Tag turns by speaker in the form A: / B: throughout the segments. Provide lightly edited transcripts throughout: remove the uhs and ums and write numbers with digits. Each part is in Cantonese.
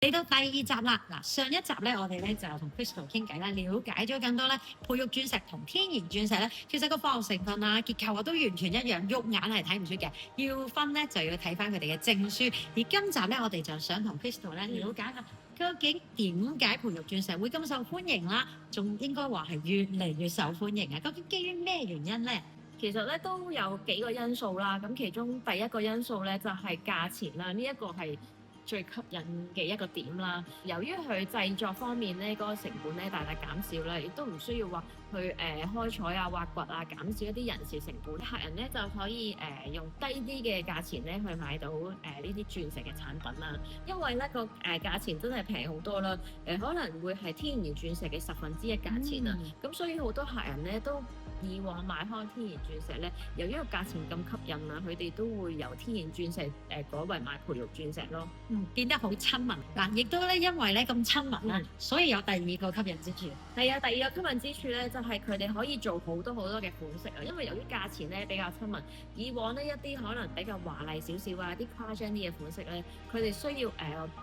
A: 嚟到第二集啦，嗱，上一集咧，我哋咧就同 Crystal 傾偈啦，了解咗更多咧培育鑽石同天然鑽石咧，其實個化學成分啊、結構啊都完全一樣，肉眼係睇唔出嘅。要分咧就要睇翻佢哋嘅證書。而今集咧，我哋就想同 Crystal 咧了解下，究竟點解培育鑽石會咁受歡迎啦？仲應該話係越嚟越受歡迎啊！究竟基於咩原因咧？
B: 其實咧都有幾個因素啦，咁其中第一個因素咧就係價錢啦，呢一個係最吸引嘅一個點啦。由於佢製作方面咧嗰個成本咧大大減少啦，亦都唔需要話去開採啊、挖掘啊，減少一啲人事成本，客人咧就可以用低啲嘅價錢咧去買到呢啲鑽石嘅產品啦。因為咧個價錢真係平好多啦，可能會係天然鑽石嘅1/10價錢啊，咁所以好多客人咧都以往買開天然鑽石咧，由於個價錢咁吸引啊，佢哋都會由天然鑽石改為買培育鑽石咯。
A: 變得好親民嗱，亦都咧因為咧咁親民啦，所以有第二個吸引之處。
B: 係啊，第二個吸引之處咧就係佢哋可以做好多嘅款式啊，因為由於價錢咧比較親民，以往呢一啲可能比較華麗少少啊、啲誇張啲嘅款式咧，佢哋需要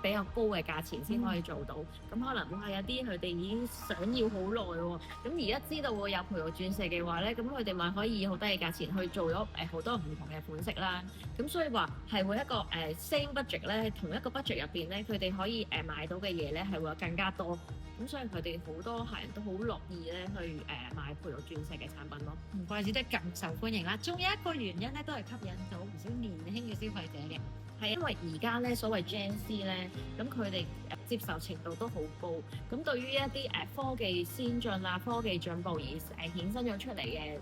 B: 比較高嘅價錢先可以做到。咁可能哇有啲佢哋已經想要好耐喎，咁而家知道會有培育鑽石嘅話咧，咁佢哋咪可以以好低嘅價錢去做咗好多唔同嘅款式啦。咁所以話係會一個same budget 咧，同一個 budget 入邊咧，佢哋可以買到嘅嘢咧係會有更加多。咁所以佢哋好多客人都好樂意咧去買培育鑽石嘅產品咯。
A: 唔怪之得咁受歡迎啦。仲有一個原因咧，都係吸引到唔少年輕嘅消費者嘅。
B: 係因為而家咧所謂 Gen Z 咧，咁佢哋接受程度都好高。咁對於一啲科技先進啊、科技進步而衍生咗出嚟嘅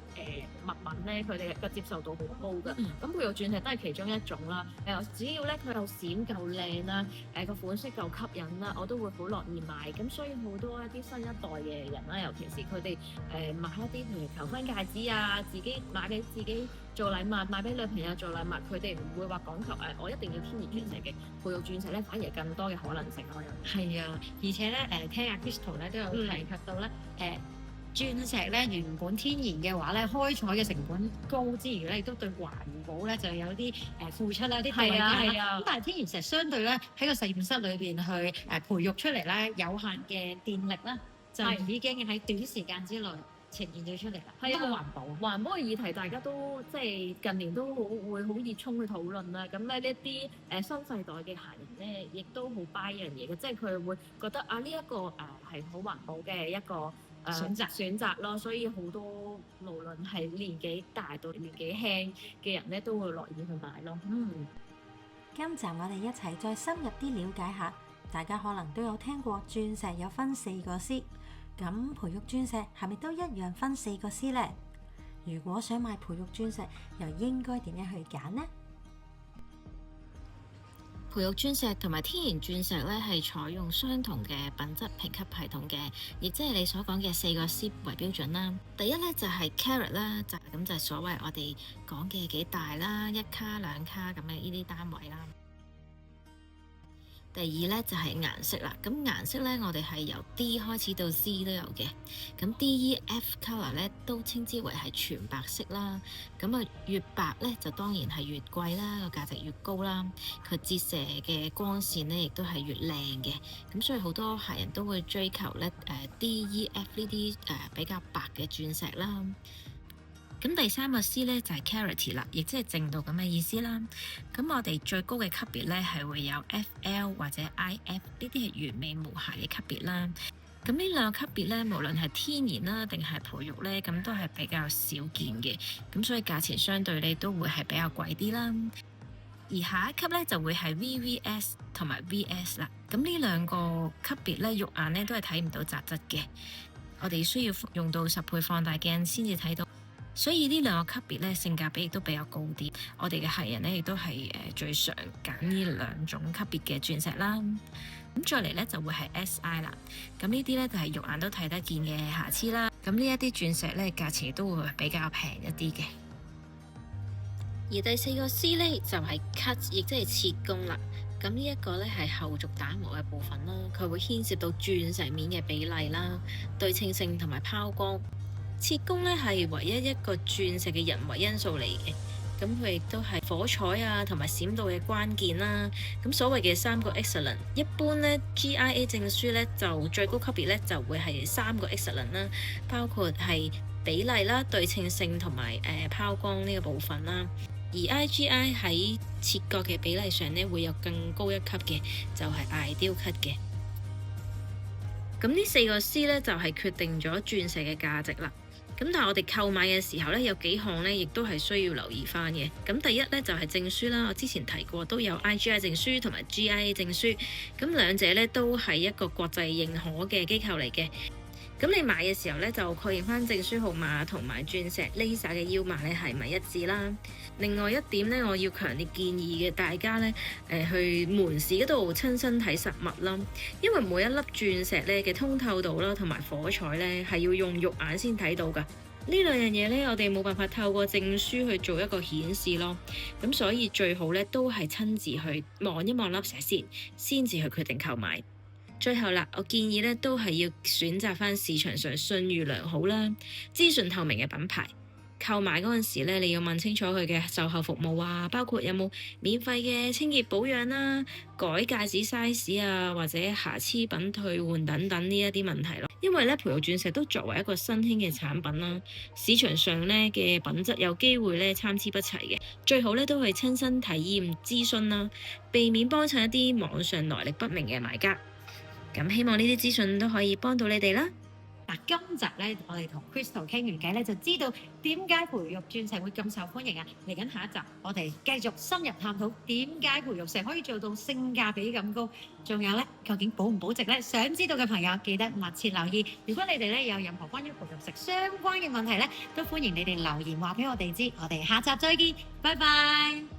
B: 物品咧，佢哋嘅接受度好高㗎。咁培育鑽石都係其中一種啦。只要咧佢夠閃夠靚啦，個款式夠吸引啦，我都會好樂意買。咁所以好多一啲新一代嘅人啦，尤其是佢哋買一啲譬如求婚戒指啊，自己買俾自己做禮物，買俾女朋友做禮物，佢哋唔會話講求我一定要天然鑽石嘅，培育鑽石咧反而更多嘅可能性咯。
A: 係啊，而且咧聽阿 Crystal 咧都有提及到咧鑽石咧原本天然嘅話咧，開採嘅成本高之餘咧，亦都對環保咧就有啲付出啦，啲代價啦。咁但係天然石相對咧喺個實驗室裏邊去培育出嚟咧，有限嘅電力咧就已經喺短時間之內呈現咗出嚟啦。係啊，
B: 環保嘅議題大家都即係近年都會好熱衷去討論啦。咁咧呢啲新世代嘅客人咧，亦都好 buy 一樣嘢嘅，即係佢會覺得呢一個係好環保嘅一個選擇咯。所以好多無論係年紀大到年紀輕嘅人咧，都會樂意去買咯。
C: 今集我哋一齊再深入啲了解下，大家可能都有聽過鑽石有分4個 C。咁培育鑽石係咪都一樣分4個 C 呢？如果想買培育鑽石，又應該點樣去揀呢？
D: 培育鑽石同埋天然鑽石咧係採用相同嘅品質評級系統嘅，亦即係你所講嘅4個 C 為標準啦。第一咧就係 carat 啦，就係所謂我哋講嘅幾大啦，1卡2卡咁嘅呢啲單位啦。第二咧就係顏色啦，咁顏色咧我哋係由 D 開始到 C 都有嘅，咁 D、E、F color 咧都稱之為係全白色啦。咁啊越白咧就當然係越貴啦，個價值越高啦。佢折射嘅光線咧亦都係越靚嘅，咁所以好多客人都會追求咧D、E、F 呢啲比較白嘅鑽石啦。咁第3個 C 咧就係 carats 啦，亦即係淨度咁嘅意思啦。咁我哋最高嘅級別咧係會有 FL 或者 IF 呢啲係完美無瑕嘅級別啦。咁呢兩個級別咧，無論係天然啦定係培育咧，咁都係比較少見嘅。咁所以價錢相對咧都會係比較貴啲啦。而下一級咧就會係 VVS 同埋 VS 啦。咁呢兩個級別咧，肉眼咧都係睇唔到雜質嘅，我哋需要用到10倍放大鏡先至睇到。所以呢兩個級別咧，性價比亦都比較高啲。我哋嘅客人咧亦都係最常揀呢兩種級別嘅鑽石啦。咁再嚟咧就會係 SI 啦。咁呢啲咧就係肉眼都睇得見嘅瑕疵啦。咁呢一啲鑽石咧價錢都會比較平一啲嘅。而第4個 C 咧就係 cut， 亦即係切工啦。咁呢一個咧係後續打磨嘅部分啦，佢會牽涉到鑽石面嘅比例啦、對稱性同埋拋光。切工咧係唯一一個鑽石嘅人為因素嚟嘅，咁佢亦都係火彩啊同埋閃度嘅關鍵啦。咁所謂嘅3個 excellent， 一般咧 GIA 證書咧就最高級別咧就會係3個 excellent 啦，包括係比例啦、對稱性同埋拋光呢個部分啦。而 IGI 喺切割嘅比例上咧會有更高一級嘅，就係 ideal cut 嘅。咁呢4個 C 咧就係決定咗鑽石嘅價值啦。咁但係我哋購買嘅時候咧，有幾項咧，亦都係需要留意翻嘅。咁第一咧就係證書啦，我之前提過都有 IGI 證書同埋 GIA 證書，咁兩者咧都係一個國際認可嘅機構嚟嘅。咁你買嘅時候咧，就確認翻證書號碼同埋鑽石 laser 嘅腰碼咧係咪一致啦。另外一點咧，我要強烈建議嘅大家咧，去門市嗰度親身睇實物啦，因為每一粒鑽石咧嘅通透度啦同埋火彩咧係要用肉眼先睇到㗎。呢兩樣嘢咧，我哋冇辦法透過證書去做一個顯示咯。咁所以最好咧都係親自去望一望粒石先至去決定購買。最後啦，我建議咧都係要選擇翻市場上信譽良好啦、資訊透明嘅品牌。購買嗰陣時咧，你要問清楚佢嘅售後服務啊，包括有冇免費嘅清潔保養啦、改戒指 size 啊，或者瑕疵品退換等等呢一啲問題咯。因為咧，培育鑽石都作為一個新興嘅產品啦，市場上咧嘅品質有機會咧參差不齊嘅，最好咧都係親身體驗諮詢啦，避免幫襯一啲網上來歷不明嘅買家。咁希望呢啲資訊都可以幫到你哋啦。
A: 嗱，今集咧我哋同 Crystal 傾完偈咧，就知道點解培育鑽石會咁受歡迎啊！嚟緊下一集，我哋繼續深入探討點解培育石可以做到性價比咁高，仲有咧究竟保唔保值咧？想知道嘅朋友記得密切留意。如果你哋咧有任何關於培育石相關嘅問題咧，都歡迎你哋留言話俾我哋知。我哋下集再見，拜拜。